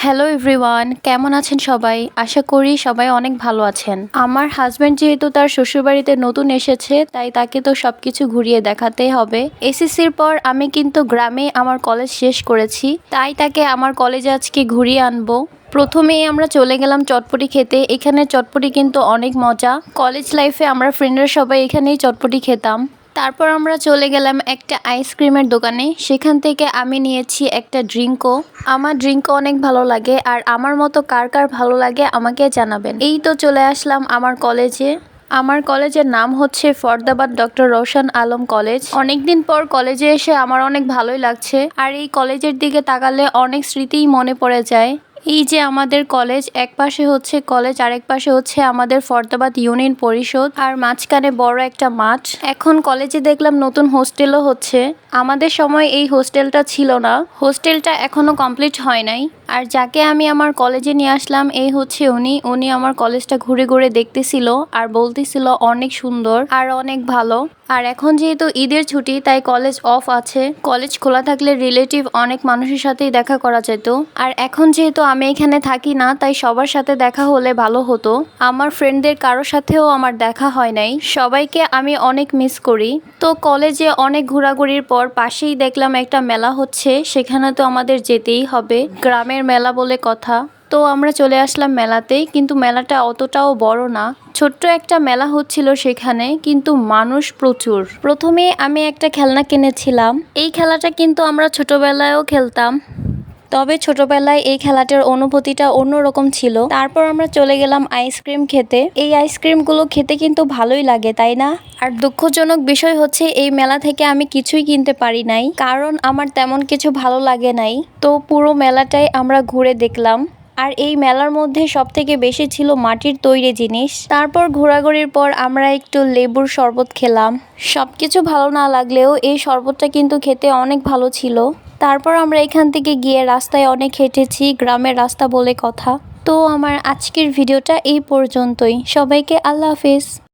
Hello everyone, কেমন আছেন সবাই? আশা করি সবাই অনেক ভালো আছেন। আমার হাজব্যান্ড যেহেতু তার শ্বশুরবাড়িতে নতুন এসেছে, তাই তাকে তো সবকিছু ঘুরিয়ে দেখাতেই হবে। এসএসসির পর আমি কিন্তু গ্রামে আমার কলেজ শেষ করেছি, তাই তাকে আমার কলেজে আজকে ঘুরিয়ে আনবো। প্রথমেই আমরা চলে গেলাম চটপটি খেতে। এখানে চটপটি কিন্তু অনেক মজা। কলেজ লাইফে আমরা ফ্রেন্ডরা সবাই এখানেই চটপটি খেতাম। তারপর আমরা চলে গেলাম একটা আইসক্রিমের দোকানে। সেখান থেকে আমি নিয়েছি একটা ড্রিঙ্কও। আমার ড্রিঙ্কও অনেক ভালো লাগে, আর আমার মতো কার কার ভালো লাগে আমাকে জানাবেন। এই তো চলে আসলাম আমার কলেজে। আমার কলেজের নাম হচ্ছে ফরদাবাদ ডক্টর রওশন আলম কলেজ। অনেকদিন পর কলেজে এসে আমার অনেক ভালোই লাগছে, আর এই কলেজের দিকে তাকালে অনেক স্মৃতিই মনে পড়ে যায়। এই যে আমাদের কলেজ, এক পাশে হচ্ছে কলেজ, আরেক পাশে হচ্ছে আমাদের ফরদাবাদ ইউনিয়ন পরিষদ, আর মাঝখানে বড় একটা মাঠ। এখন কলেজে দেখলাম নতুন হোস্টেলও হচ্ছে। আমাদের সময় এই হোস্টেলটা ছিল না, হোস্টেলটা এখনো কমপ্লিট হয় নাই। আর যাকে আমি আমার কলেজে নিয়ে আসলাম, এই হচ্ছে উনি আমার কলেজটা ঘুরে ঘুরে দেখতেছিল আর বলতেছিল অনেক সুন্দর আর অনেক ভালো। আর এখন যেহেতু ঈদের ছুটি, তাই কলেজ অফ আছে। কলেজ খোলা থাকলে রিলেটিভ অনেক মানুষের সাথেই দেখা করা যেত। আর এখন যেহেতু আমি এখানে থাকি না, তাই সবার সাথে দেখা হলে ভালো হতো। আমার ফ্রেন্ডদের কারোর সাথেও আমার দেখা হয় নাই, সবাইকে আমি অনেক মিস করি। তো কলেজে অনেক ঘোরাঘুরির পর পাশেই দেখলাম একটা মেলা হচ্ছে, সেখানে তো আমাদের যেতেই হবে, গ্রামের মেলা বলে কথা। তো আমরা চলে আসলাম মেলাতেই, কিন্তু মেলাটা অতটাও বড় না, ছোট্ট একটা মেলা হচ্ছিল সেখানে, কিন্তু মানুষ প্রচুর। প্রথমে আমি একটা খেলনা কিনেছিলাম। এই খেলাটা কিন্তু আমরা ছোটবেলায়ও খেলতাম, তবে ছোটবেলায় এই খেলাটার অনুভূতিটা অন্যরকম ছিল। তারপর আমরা চলে গেলাম আইসক্রিম খেতে। এই আইসক্রিমগুলো খেতে কিন্তু ভালোই লাগে, তাই না? আর দুঃখজনক বিষয় হচ্ছে এই মেলা থেকে আমি কিছুই কিনতে পারি নাই, কারণ আমার তেমন কিছু ভালো লাগে নাই। তো পুরো মেলাটাই আমরা ঘুরে দেখলাম। আর এই মেলার মধ্যে সব থেকে বেশি ছিল মাটির তৈরি জিনিস। তারপর ঘোরাঘুরির পর আমরা একটু লেবুর শরবত খেলাম। সবকিছু ভালো না লাগলেও এই শরবতটা কিন্তু খেতে অনেক ভালো ছিল। তারপর আমরা এখান থেকে গিয়ে রাস্তায় অনেক হেঁটেছি, গ্রামের রাস্তা বলে কথা। তো আমার আজকের ভিডিওটা এই পর্যন্তই। সবাইকে আল্লাহ হাফেজ।